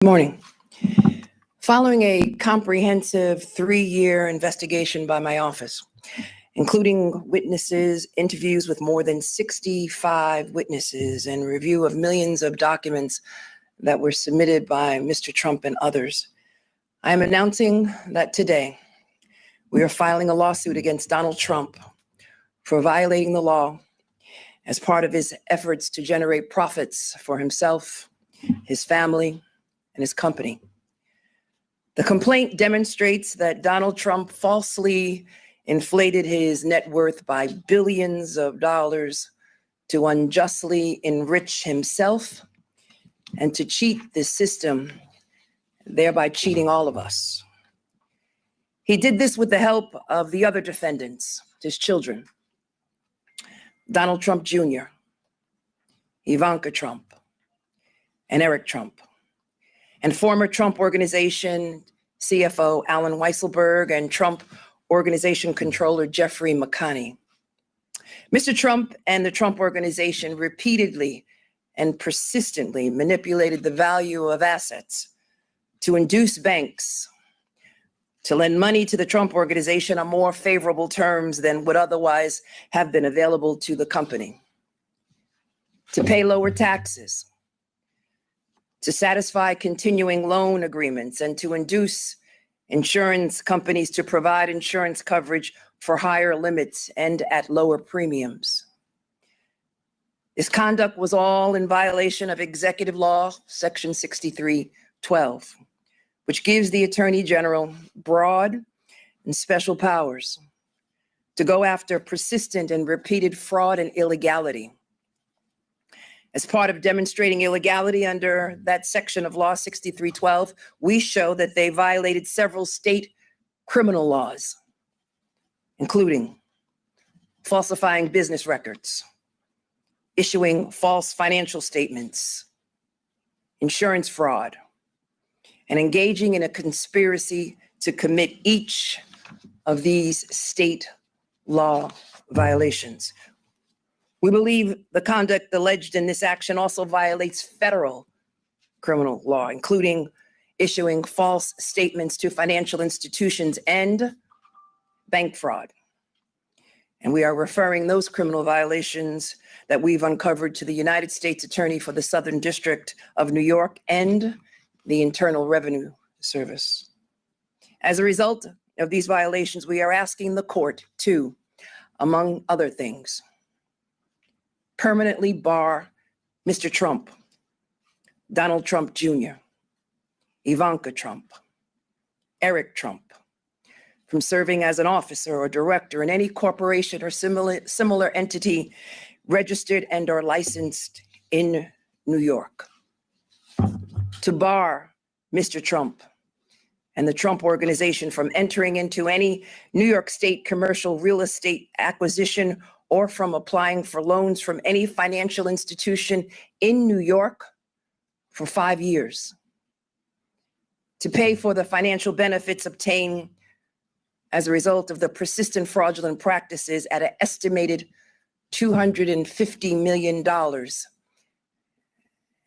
Good morning. Following a comprehensive 3-year investigation by my office, including witnesses, interviews with more than 65 witnesses, and review of millions of documents that were submitted by Mr. Trump and others, I am announcing that today we are filing a lawsuit against Donald Trump for violating the law as part of his efforts to generate profits for himself, his family, and his company. The complaint demonstrates that Donald Trump falsely inflated his net worth by billions of dollars to unjustly enrich himself and to cheat the system, thereby cheating all of us. He did this with the help of the other defendants, his children, Donald Trump Jr., Ivanka Trump, and Eric Trump, and former Trump Organization CFO Alan Weisselberg and Trump Organization Controller Jeffrey McConney. Mr. Trump and the Trump Organization repeatedly and persistently manipulated the value of assets to induce banks to lend money to the Trump Organization on more favorable terms than would otherwise have been available to the company, to pay lower taxes, to satisfy continuing loan agreements, and to induce insurance companies to provide insurance coverage for higher limits and at lower premiums. This conduct was all in violation of Executive Law, Section 6312, which gives the Attorney General broad and special powers to go after persistent and repeated fraud and illegality. As part of demonstrating illegality under that section of Law 6312, we show that they violated several state criminal laws, including falsifying business records, issuing false financial statements, insurance fraud, and engaging in a conspiracy to commit each of these state law violations. We believe the conduct alleged in this action also violates federal criminal law, including issuing false statements to financial institutions and bank fraud. And we are referring those criminal violations that we've uncovered to the United States Attorney for the Southern District of New York and the Internal Revenue Service. As a result of these violations, we are asking the court to, among other things, permanently bar Mr. Trump, Donald Trump Jr., Ivanka Trump, Eric Trump, from serving as an officer or director in any corporation or similar entity registered and or licensed in New York. To bar Mr. Trump and the Trump Organization from entering into any New York State commercial real estate acquisition or from applying for loans from any financial institution in New York for 5 years. To pay for the financial benefits obtained as a result of the persistent fraudulent practices at an estimated $250 million.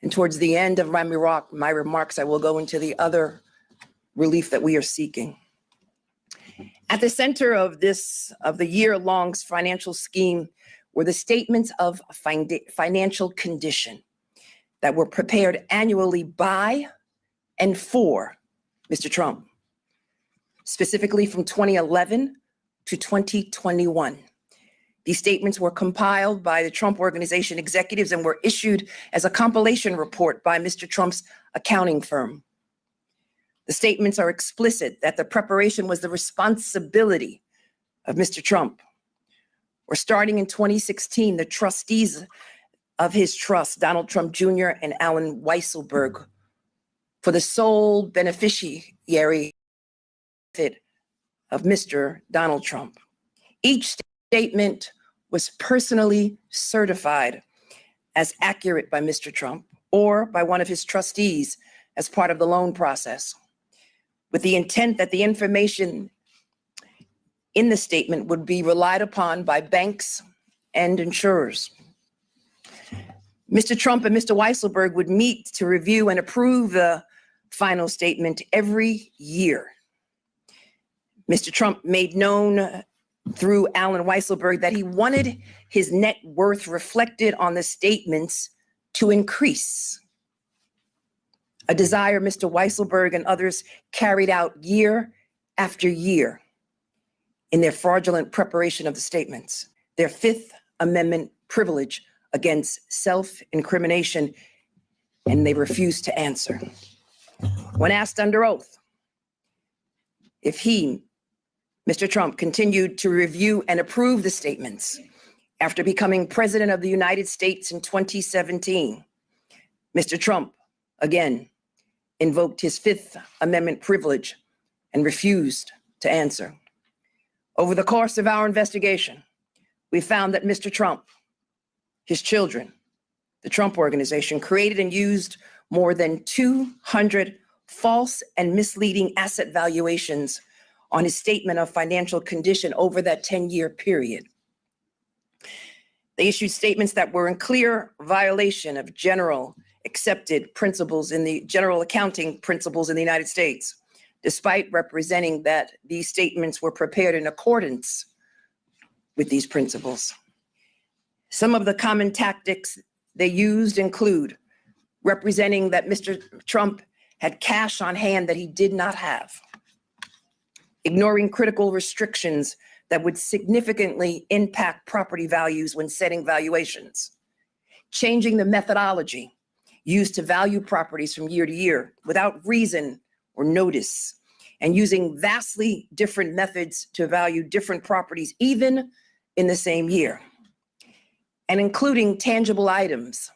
And towards the end of my remarks, I will go into the other relief that we are seeking. At the center of the year-long financial scheme were the statements of financial condition that were prepared annually by and for Mr. Trump, specifically from 2011 to 2021. These statements were compiled by the Trump Organization executives and were issued as a compilation report by Mr. Trump's accounting firm. The statements are explicit that the preparation was the responsibility of Mr. Trump. Or starting in 2016, the trustees of his trust, Donald Trump Jr. and Alan Weisselberg, for the sole beneficiary of Mr. Donald Trump. Each statement was personally certified as accurate by Mr. Trump or by one of his trustees as part of the loan process, with the intent that the information in the statement would be relied upon by banks and insurers. Mr. Trump and Mr. Weisselberg would meet to review and approve the final statement every year. Mr. Trump made known through Alan Weisselberg that he wanted his net worth reflected on the statements to increase, a desire Mr. Weisselberg and others carried out year after year in their fraudulent preparation of the statements, their Fifth Amendment privilege against self-incrimination, and they refused to answer. When asked under oath if he, Mr. Trump, continued to review and approve the statements after becoming president of the United States in 2017, Mr. Trump again invoked his Fifth Amendment privilege and refused to answer. Over the course of our investigation, we found that Mr. Trump, his children, the Trump Organization, created and used more than 200 false and misleading asset valuations on his statement of financial condition over that 10-year period. They issued statements that were in clear violation of general accepted principles in the general accounting principles in the United States, despite representing that these statements were prepared in accordance with these principles. Some of the common tactics they used include representing that Mr. Trump had cash on hand that he did not have, ignoring critical restrictions that would significantly impact property values when setting valuations, changing the methodology used to value properties from year to year without reason or notice, and using vastly different methods to value different properties even in the same year, and including tangible items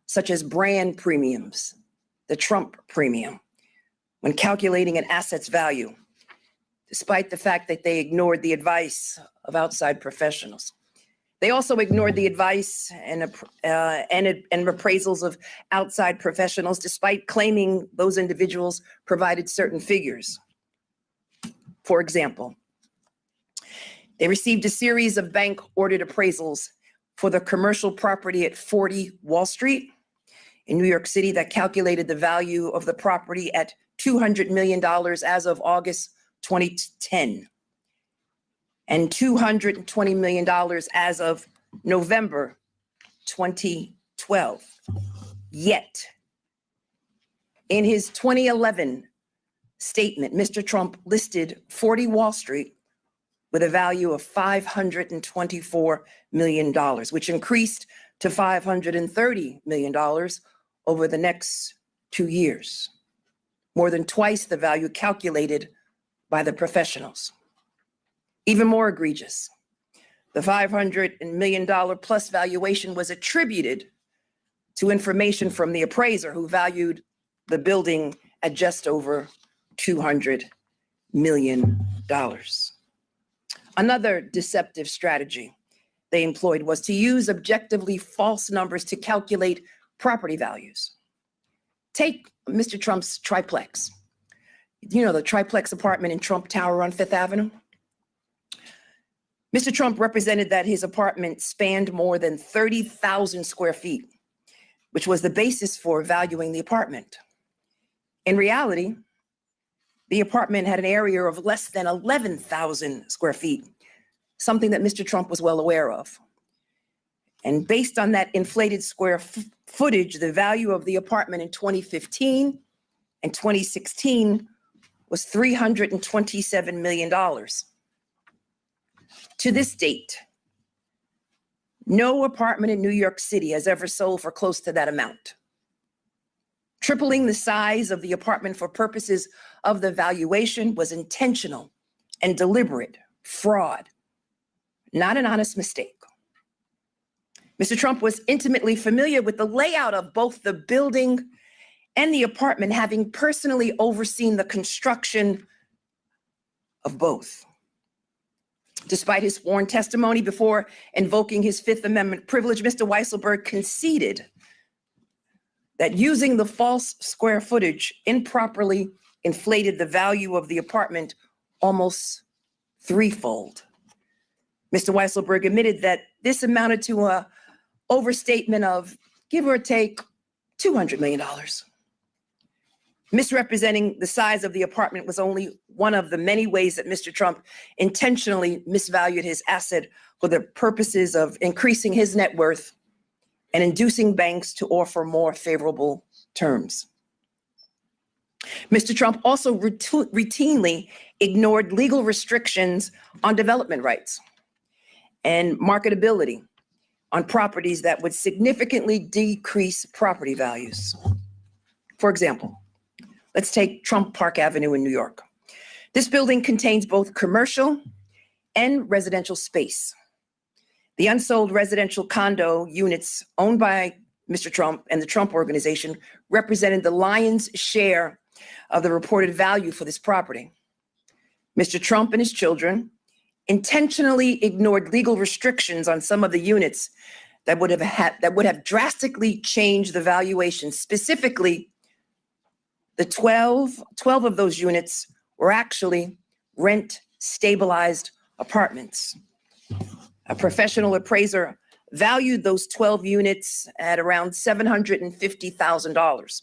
such as brand premiums, the Trump premium, when calculating an asset's value, despite the fact that they ignored the advice of outside professionals. They also ignored the advice and appraisals of outside professionals, despite claiming those individuals provided certain figures. For example, they received a series of bank-ordered appraisals for the commercial property at 40 Wall Street in New York City that calculated the value of the property at $200 million as of August 2010, and $220 million as of November 2012. Yet, in his 2011 statement, Mr. Trump listed 40 Wall Street with a value of $524 million, which increased to $530 million over the next 2 years, more than twice the value calculated by the professionals. Even more egregious, the $500 million plus valuation was attributed to information from the appraiser who valued the building at just over $200 million. Another deceptive strategy they employed was to use objectively false numbers to calculate property values. Take Mr. Trump's triplex. You know, the triplex apartment in Trump Tower on Fifth Avenue? Mr. Trump represented that his apartment spanned more than 30,000 square feet, which was the basis for valuing the apartment. In reality, the apartment had an area of less than 11,000 square feet, something that Mr. Trump was well aware of. And based on that inflated square footage, the value of the apartment in 2015 and 2016 was $327 million. To this date, no apartment in New York City has ever sold for close to that amount. Tripling the size of the apartment for purposes of the valuation was intentional and deliberate fraud, not an honest mistake. Mr. Trump was intimately familiar with the layout of both the building and the apartment, having personally overseen the construction of both. Despite his sworn testimony before invoking his Fifth Amendment privilege, Mr. Weisselberg conceded that using the false square footage improperly inflated the value of the apartment almost threefold. Mr. Weisselberg admitted that this amounted to an overstatement of, give or take, $200 million. Misrepresenting the size of the apartment was only one of the many ways that Mr. Trump intentionally misvalued his asset for the purposes of increasing his net worth and inducing banks to offer more favorable terms. Mr. Trump also routinely ignored legal restrictions on development rights and marketability on properties that would significantly decrease property values. For example, let's take Trump Park Avenue in New York. This building contains both commercial and residential space. The unsold residential condo units owned by Mr. Trump and the Trump Organization represented the lion's share of the reported value for this property. Mr. Trump and his children intentionally ignored legal restrictions on some of the units that would have drastically changed the valuation. Specifically, the 12 of those units were actually rent stabilized apartments. A professional appraiser valued those 12 units at around $750,000,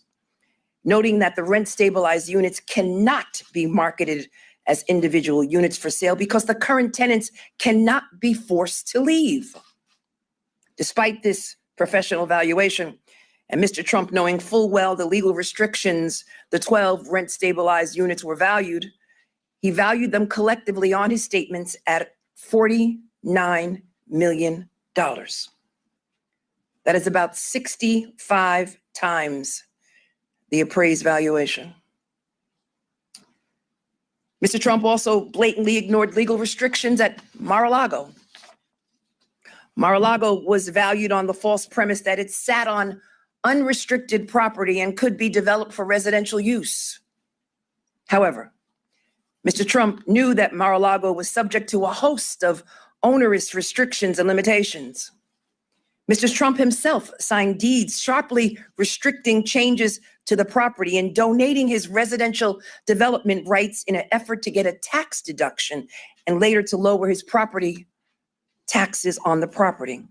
noting that the rent stabilized units cannot be marketed as individual units for sale because the current tenants cannot be forced to leave. Despite this professional valuation, and Mr. Trump knowing full well the legal restrictions the 12 rent stabilized units were valued, he valued them collectively on his statements at $49 million. That is about 65 times the appraised valuation. Mr. Trump also blatantly ignored legal restrictions at Mar-a-Lago. Mar-a-Lago was valued on the false premise that it sat on unrestricted property and could be developed for residential use. However, Mr. Trump knew that Mar-a-Lago was subject to a host of onerous restrictions and limitations. Mr. Trump himself signed deeds sharply restricting changes to the property and donating his residential development rights in an effort to get a tax deduction and later to lower his property taxes on the property.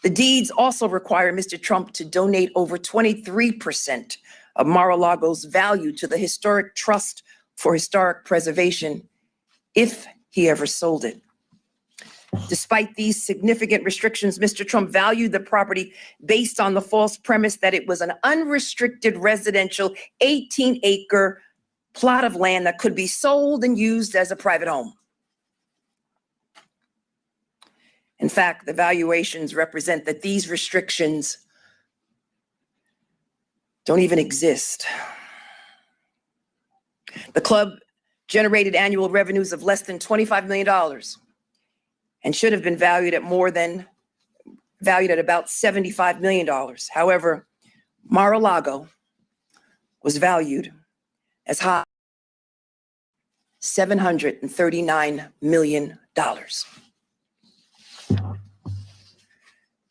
The deeds also require Mr. Trump to donate over 23% of Mar-a-Lago's value to the Historic Trust for Historic Preservation if he ever sold it. Despite these significant restrictions, Mr. Trump valued the property based on the false premise that it was an unrestricted residential 18-acre plot of land that could be sold and used as a private home. In fact, the valuations represent that these restrictions don't even exist. The club generated annual revenues of less than $25 million. And should have been valued at about $75 million. However, Mar-a-Lago was valued as high as $739 million.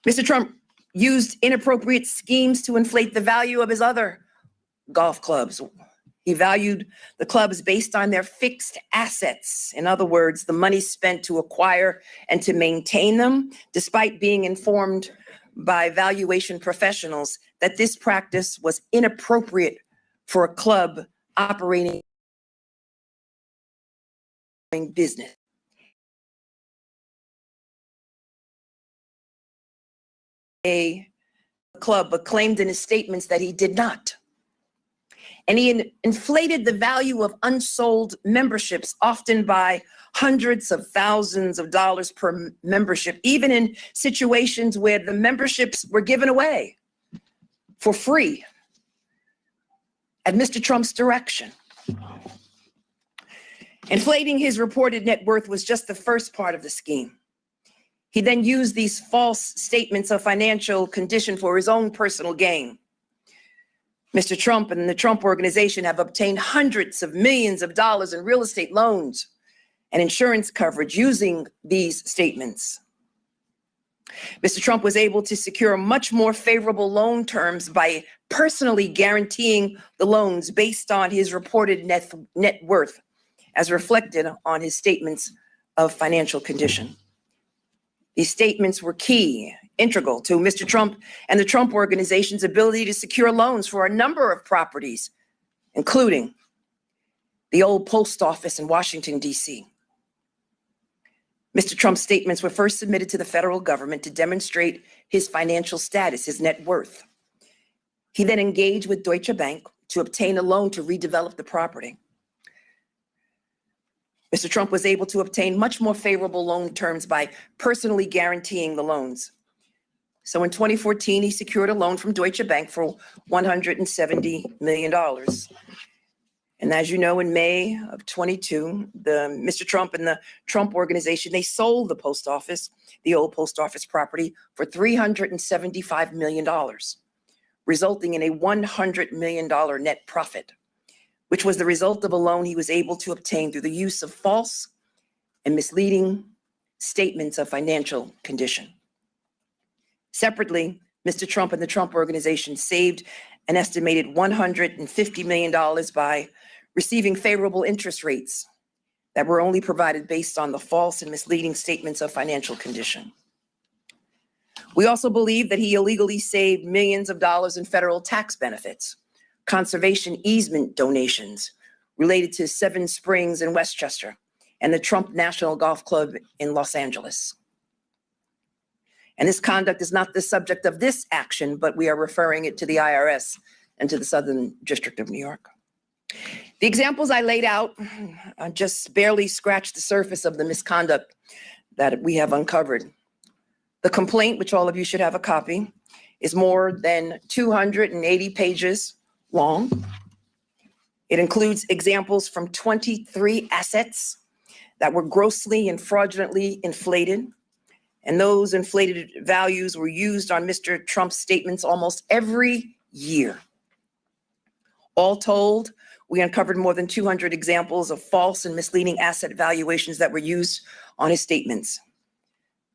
Mr. Trump used inappropriate schemes to inflate the value of his other golf clubs. He valued the clubs based on their fixed assets. In other words, the money spent to acquire and to maintain them, despite being informed by valuation professionals that this practice was inappropriate for a club operating business. A club, but claimed in his statements that he did not. And he inflated the value of unsold memberships, often by hundreds of thousands of dollars per membership, even in situations where the memberships were given away for free at Mr. Trump's direction. Inflating his reported net worth was just the first part of the scheme. He then used these false statements of financial condition for his own personal gain. Mr. Trump and the Trump Organization have obtained hundreds of millions of dollars in real estate loans and insurance coverage using these statements. Mr. Trump was able to secure much more favorable loan terms by personally guaranteeing the loans based on his reported net worth, as reflected on his statements of financial condition. These statements were integral to Mr. Trump and the Trump Organization's ability to secure loans for a number of properties including the old post office in Washington, D.C. Mr. Trump's statements were first submitted to the federal government to demonstrate his financial status, his net worth. He then engaged with Deutsche Bank to obtain a loan to redevelop the property. Mr. Trump was able to obtain much more favorable loan terms by personally guaranteeing the loans. So in 2014, he secured a loan from Deutsche Bank for $170 million. And as you know, in May of 22, Mr. Trump and the Trump Organization, they sold the post office, the old post office property, for $375 million, resulting in a $100 million net profit, which was the result of a loan he was able to obtain through the use of false and misleading statements of financial condition. Separately, Mr. Trump and the Trump Organization saved an estimated $150 million by receiving favorable interest rates that were only provided based on the false and misleading statements of financial condition. We also believe that he illegally saved millions of dollars in federal tax benefits, conservation easement donations related to Seven Springs in Westchester and the Trump National Golf Club in Los Angeles. And this conduct is not the subject of this action, but we are referring it to the IRS and to the Southern District of New York. The examples I laid out just barely scratched the surface of the misconduct that we have uncovered. The complaint, which all of you should have a copy, is more than 280 pages long. It includes examples from 23 assets that were grossly and fraudulently inflated. And those inflated values were used on Mr. Trump's statements almost every year. All told, we uncovered more than 200 examples of false and misleading asset valuations that were used on his statements.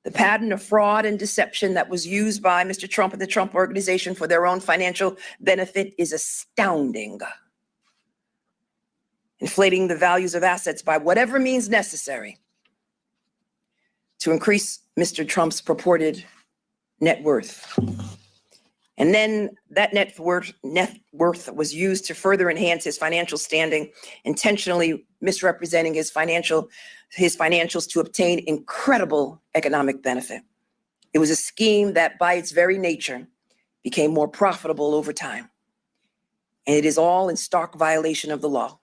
The pattern of fraud and deception that was used by Mr. Trump and the Trump Organization for their own financial benefit is astounding. Inflating the values of assets by whatever means necessary to increase Mr. Trump's purported net worth. And then that net worth was used to further enhance his financial standing, intentionally misrepresenting his financials to obtain incredible economic benefit. It was a scheme that by its very nature became more profitable over time. And it is all in stark violation of the law.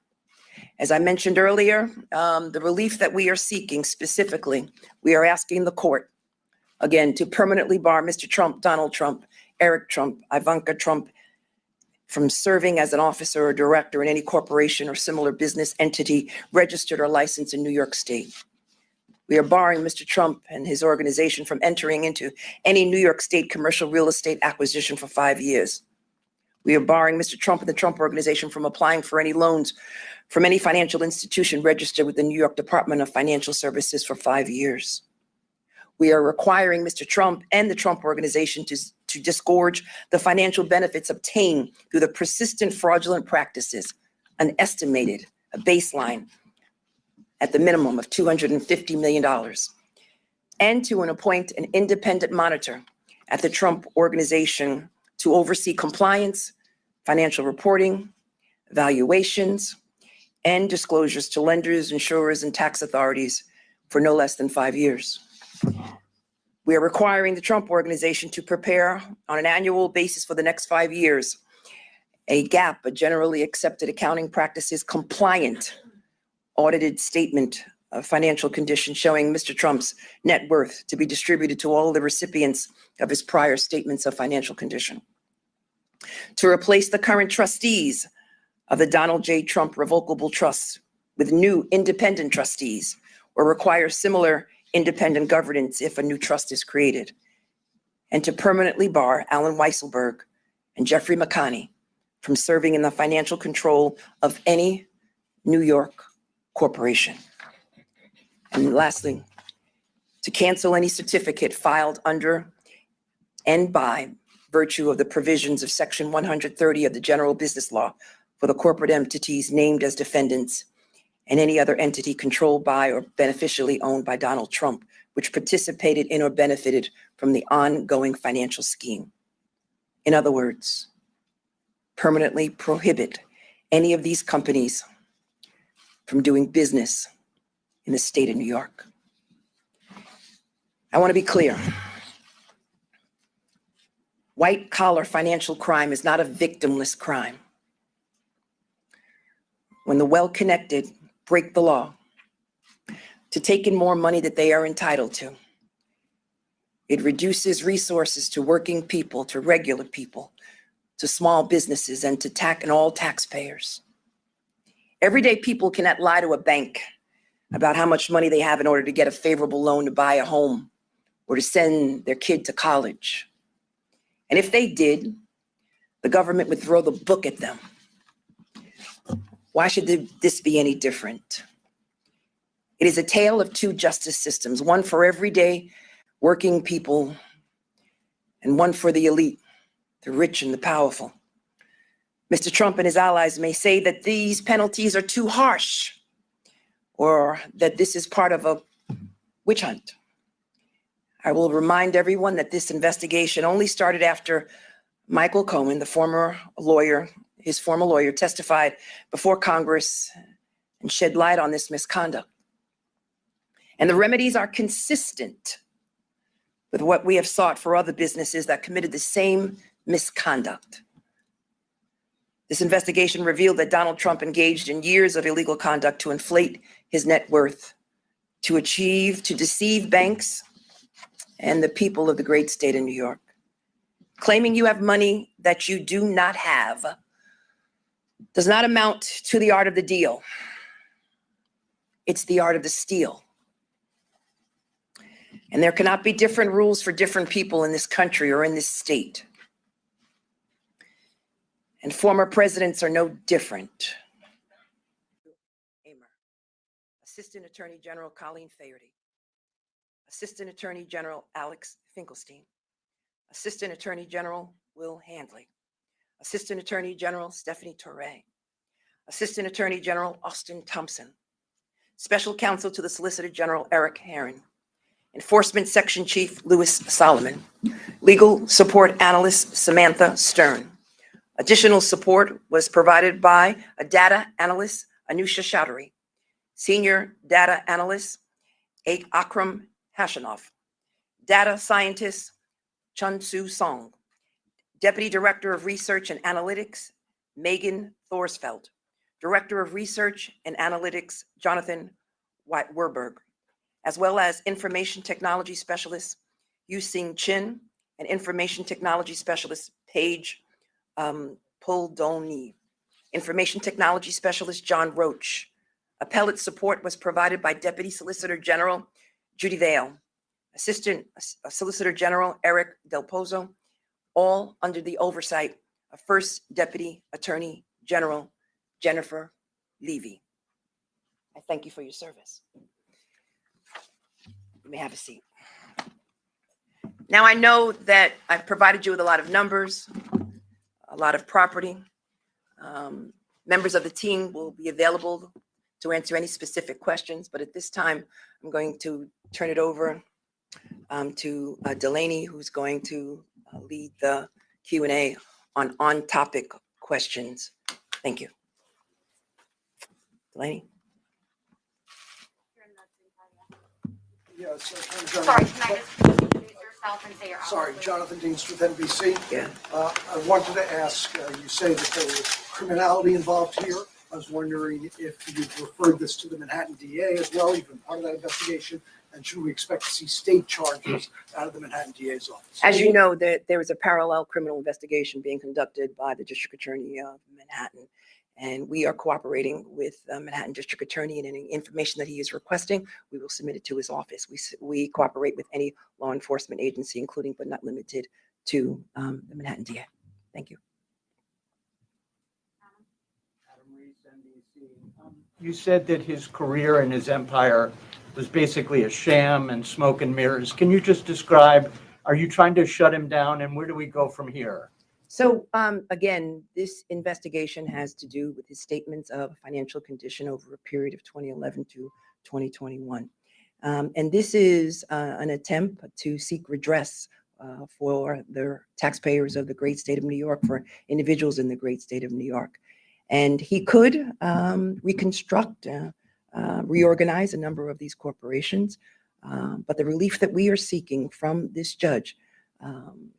As I mentioned earlier, the relief that we are seeking specifically, we are asking the court, again, to permanently bar Mr. Trump, Donald Trump, Eric Trump, Ivanka Trump from serving as an officer or director in any corporation or similar business entity registered or licensed in New York State. We are barring Mr. Trump and his organization from entering into any New York State commercial real estate acquisition for 5 years. We are barring Mr. Trump and the Trump Organization from applying for any loans from any financial institution registered with the New York Department of Financial Services for 5 years. We are requiring Mr. Trump and the Trump Organization to disgorge the financial benefits obtained through the persistent fraudulent practices, a baseline at the minimum of $250 million, and to appoint an independent monitor at the Trump Organization to oversee compliance, financial reporting, valuations, and disclosures to lenders, insurers, and tax authorities for no less than 5 years. We are requiring the Trump Organization to prepare on an annual basis for the next 5 years a GAAP, a generally accepted accounting practices compliant audited statement of financial condition showing Mr. Trump's net worth to be distributed to all the recipients of his prior statements of financial condition. To replace the current trustees of the Donald J. Trump Revocable Trust with new independent trustees, or require similar independent governance if a new trust is created, and to permanently bar Alan Weisselberg and Jeffrey McConney from serving in the financial control of any New York corporation. And lastly, to cancel any certificate filed under and by virtue of the provisions of Section 130 of the General Business Law for the corporate entities named as defendants and any other entity controlled by or beneficially owned by Donald Trump, which participated in or benefited from the ongoing financial scheme. In other words, permanently prohibit any of these companies from doing business in the state of New York. I want to be clear. White-collar financial crime is not a victimless crime. When the well-connected break the law to take in more money that they are entitled to, it reduces resources to working people, to regular people, to small businesses, and to all taxpayers. Everyday people cannot lie to a bank about how much money they have in order to get a favorable loan to buy a home or to send their kid to college. And if they did, the government would throw the book at them. Why should this be any different? It is a tale of two justice systems, one for everyday working people and one for the elite, the rich and the powerful. Mr. Trump and his allies may say that these penalties are too harsh or that this is part of a witch hunt. I will remind everyone that this investigation only started after Michael Cohen, his former lawyer, testified before Congress and shed light on this misconduct. And the remedies are consistent with what we have sought for other businesses that committed the same misconduct. This investigation revealed that Donald Trump engaged in years of illegal conduct to inflate his net worth, to deceive banks and the people of the great state of New York. Claiming you have money that you do not have does not amount to the art of the deal. It's the art of the steal. And there cannot be different rules for different people in this country or in this state. And former presidents are no different. Assistant Attorney General Colleen Faherty, Assistant Attorney General Alex Finkelstein, Assistant Attorney General Will Handley, Assistant Attorney General Stephanie Torre, Assistant Attorney General Austin Thompson, Special Counsel to the Solicitor General Eric Herron, Enforcement Section Chief Louis Solomon, Legal Support Analyst Samantha Stern. Additional support was provided by a data analyst, Anusha Chowdhury, Senior Data Analyst, Akram Hashanoff, Data Scientist, Chun-Soo Song, Deputy Director of Research and Analytics, Megan Thorsfeld, Director of Research and Analytics, Jonathan Werberg, as well as Information Technology Specialist, Yu-Sing Chin, and Information Technology Specialist, Paige Puldoni, Information Technology Specialist, John Roach. Appellate support was provided by Deputy Solicitor General Judy Vale, Assistant Solicitor General Eric Del Pozo, all under the oversight of First Deputy Attorney General Jennifer Levy. I thank you for your service. You may have a seat. Now, I know that I've provided you with a lot of numbers, a lot of property. Members of the team will be available to answer any specific questions, but at this time, I'm going to turn it over to Delaney, who's going to lead the Q&A on topic questions. Thank you. Delaney? Yes, Sorry, can I just introduce yourself and say your Sorry, Jonathan Deans with NBC. Yeah. I wanted to ask, you say that there was criminality involved here. I was wondering if you've referred this to the Manhattan DA as well. You've been part of that investigation. And should we expect to see state charges out of the Manhattan DA's office? As you know, there was a parallel criminal investigation being conducted by the District Attorney of Manhattan. And we are cooperating with Manhattan District Attorney, and any information that he is requesting, we will submit it to his office. We cooperate with any law enforcement agency, including but not limited to the Manhattan DA. Thank you. Adam Reese, NBC. You said that his career and his empire was basically a sham and smoke and mirrors. Can you just describe, are you trying to shut him down, and where do we go from here? So again, this investigation has to do with his statements of financial condition over a period of 2011 to 2021. And this is an attempt to seek redress for the taxpayers of the great state of New York, for individuals in the great state of New York. And he could reconstruct, reorganize a number of these corporations. But the relief that we are seeking from this judge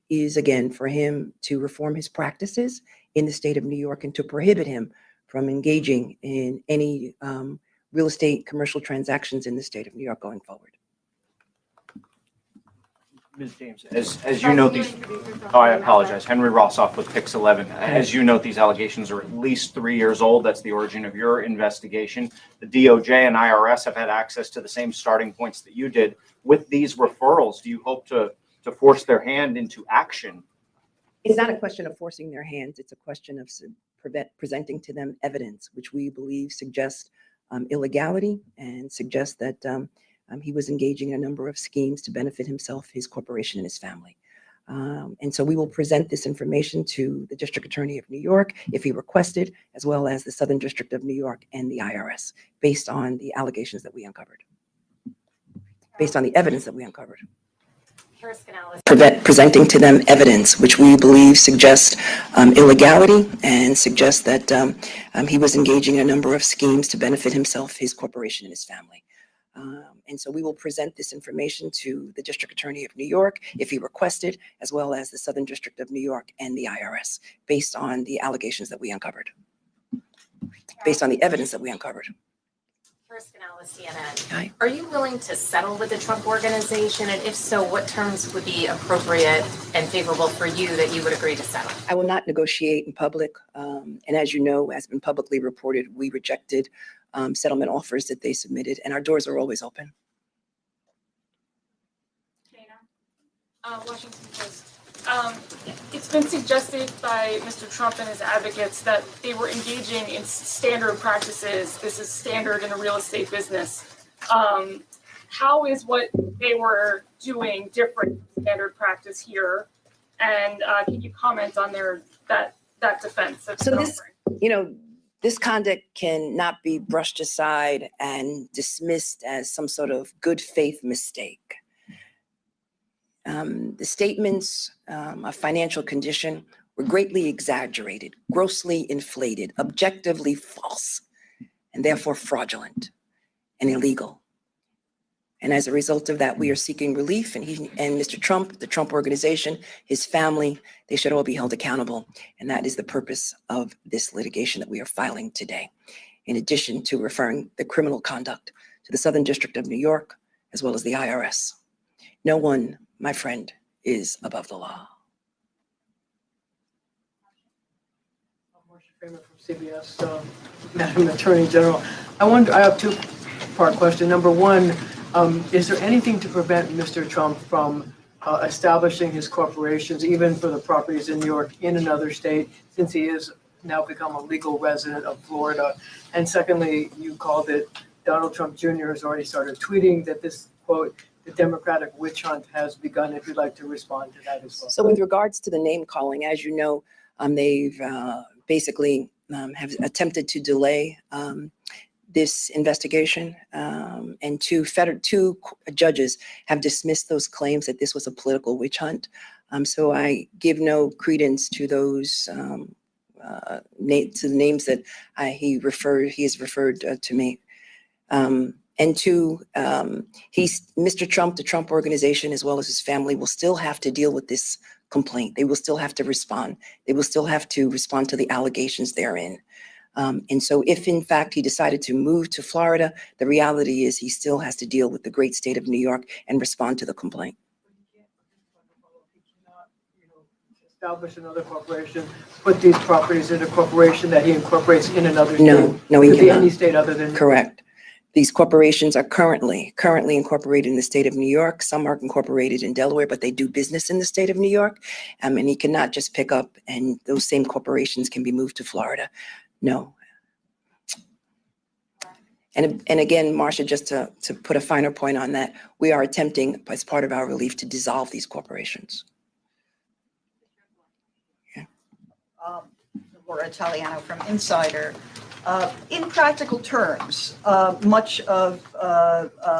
is, again, for him to reform his practices in the state of New York and to prohibit him from engaging in any real estate commercial transactions in the state of New York going forward. Ms. James, as you note these, oh, I apologize, Henry Rossoff with Pix 11. As you note, these allegations are at least 3 years old. That's the origin of your investigation. The DOJ and IRS have had access to the same starting points that you did. With these referrals, do you hope to force their hand into action? It's not a question of forcing their hands. It's a question of presenting to them evidence, which we believe suggests illegality and suggests that he was engaging in a number of schemes to benefit himself, his corporation, and his family. And so we will present this information to the District Attorney of New York if he requested, as well as the Southern District of New York and the IRS, based on the allegations that we uncovered, based on the evidence that we uncovered. Presenting to them evidence, which we believe suggests illegality and suggests that he was engaging in a number of schemes to benefit himself, his corporation, and his family. And so we will present this information to the District Attorney of New York if he requested, as well as the Southern District of New York and the IRS, based on the allegations that we uncovered, based on the evidence that we uncovered. CNN. Hi. Are you willing to settle with the Trump organization? And if so, what terms would be appropriate and favorable for you that you would agree to settle? I will not negotiate in public. And as you know, has been publicly reported, we rejected settlement offers that they submitted, and our doors are always open. Washington Post. It's been suggested by Mr. Trump and his advocates that they were engaging in standard practices. This is standard in a real estate business. How is what they were doing different from standard practice here? And can you comment on that defense of So the this, offering? this conduct cannot be brushed aside and dismissed as some sort of good faith mistake. The statements of financial condition were greatly exaggerated, grossly inflated, objectively false, and therefore fraudulent and illegal. And as a result of that, we are seeking relief, and Mr. Trump, the Trump organization, his family, they should all be held accountable. And that is the purpose of this litigation that we are filing today, in addition to referring the criminal conduct to the Southern District of New York, as well as the IRS. No one, my friend, is above the law. Marcia Kramer from CBS, Madam Attorney General. I have a two-part question. Number one, is there anything to prevent Mr. Trump from establishing his corporations, even for the properties in New York, in another state, since he is now become a legal resident of Florida? And secondly, you called it, Donald Trump Jr. has already started tweeting that this, quote, the Democratic witch hunt has begun, if you'd like to respond to that as well. So with regards to the name calling, as you know, they've basically have attempted to delay this investigation, and two judges have dismissed those claims that this was a political witch hunt. So I give no credence to those to the names that he has referred to me. And two, Mr. Trump, the Trump organization, as well as his family, will still have to deal with this complaint. They will still have to respond. They will still have to respond to the allegations therein. And so if, in fact, he decided to move to Florida, the reality is he still has to deal with the great state of New York and respond to the complaint. He cannot, establish another corporation, put these properties in a corporation that he incorporates in another state. No, he Could be any cannot. state other than. Correct. These corporations are currently incorporated in the state of New York. Some are incorporated in Delaware, but they do business in the state of New York. And he cannot just pick up and those same corporations can be moved to Florida. No. And again, Marcia, just to put a finer point on that, we are attempting, as part of our relief, to dissolve these corporations. Laura Italiano from Insider. In practical terms, much of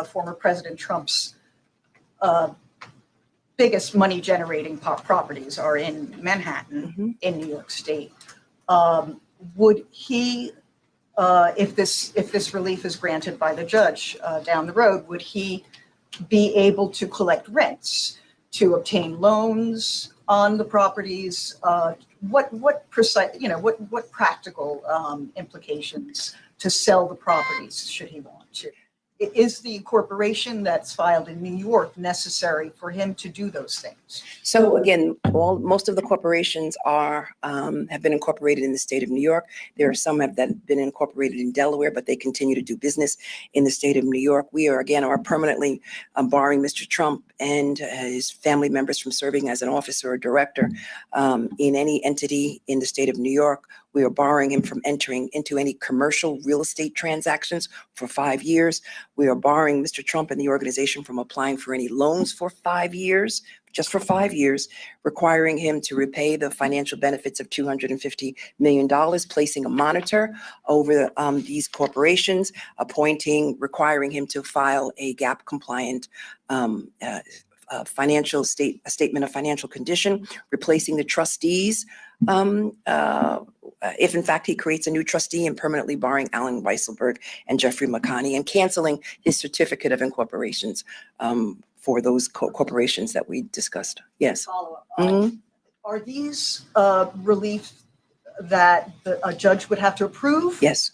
former President Trump's biggest money-generating properties are in Manhattan, in New York State. would he, if this relief is granted by the judge down the road, would he be able to collect rents, to obtain loans on the properties? What precise, what practical implications to sell the properties should he want to? Is the incorporation that's filed in New York necessary for him to do those things? So again, most of the corporations have been incorporated in the state of New York. There are some that have been incorporated in Delaware, but they continue to do business in the state of New York. We are permanently barring Mr. Trump and his family members from serving as an officer or director in any entity in the state of New York. We are barring him from entering into any commercial real estate transactions for 5 years. We are barring Mr. Trump and the organization from applying for any loans for 5 years, just for 5 years, requiring him to repay the financial benefits of $250 million, placing a monitor over these corporations, requiring him to file a GAAP compliant statement of financial condition, replacing the trustees if in fact he creates a new trustee, and permanently barring Alan Weisselberg and Jeffrey McConney, and canceling his certificate of incorporations for those corporations that we discussed. Yes. Follow-up. Mhm. Are these relief that a judge would have to approve? Yes,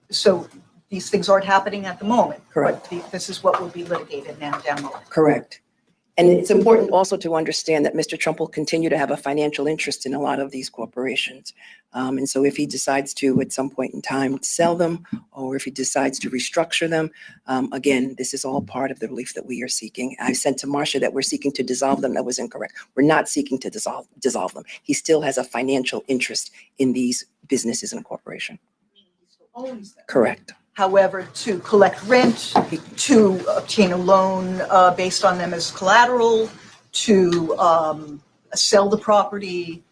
So these things aren't happening at the moment? Correct. But this is what will be litigated now down the line? correct. And it's important also to understand that Mr. Trump will continue to have a financial interest in a lot of these corporations. And so if he decides to, at some point in time, sell them, or if he decides to restructure them, again, this is all part of the relief that we are seeking. I sent to Marcia that we're seeking to dissolve them. That was incorrect. We're not seeking to dissolve them. He still has a financial interest in these businesses and corporation. Owns them. Correct. However, to collect rent, to obtain a loan based on them as collateral, to sell the property,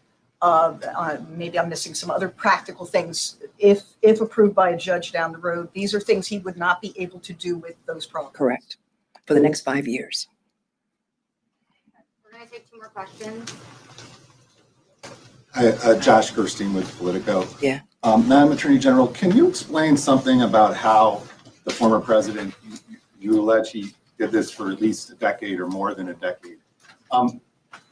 maybe I'm missing some other practical things. If approved by a judge down the road, these are things he would not be able to do with those properties. Correct. For the next 5 years. We're gonna take 2 more questions. Josh Gerstein with Politico. Yeah. Madam Attorney General, can you explain something about how the former president, you allege he did this for at least a decade or more than a decade.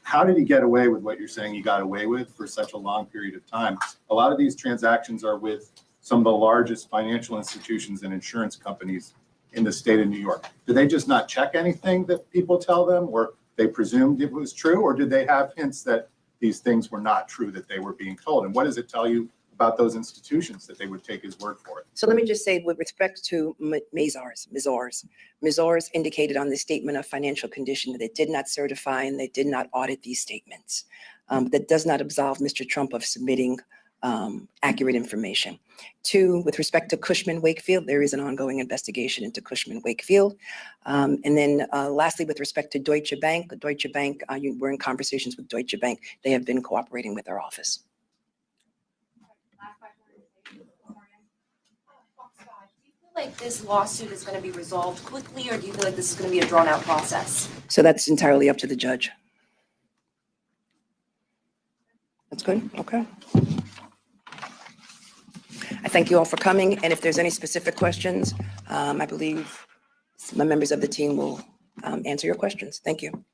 How did he get away with what you're saying he got away with for such a long period of time? A lot of these transactions are with some of the largest financial institutions and insurance companies in the state of New York. Do they just not check anything that people tell them, or they presumed it was true, or did they have hints that these things were not true that they were being told? And what does it tell you about those institutions that they would take his word for it? So let me just say, with respect to Mazars indicated on the statement of financial condition that they did not certify and they did not audit these statements. That does not absolve Mr. Trump of submitting accurate information. 2, with respect to Cushman Wakefield, there is an ongoing investigation into Cushman Wakefield. And then lastly, with respect to Deutsche Bank, we're in conversations with Deutsche Bank. They have been cooperating with our office. Last question. Do you feel like this lawsuit is going to be resolved quickly, or do you feel like this is going to be a drawn-out process? So that's entirely up to the judge. That's good? Okay. I thank you all for coming, and if there's any specific questions, I believe my members of the team will answer your questions. Thank you.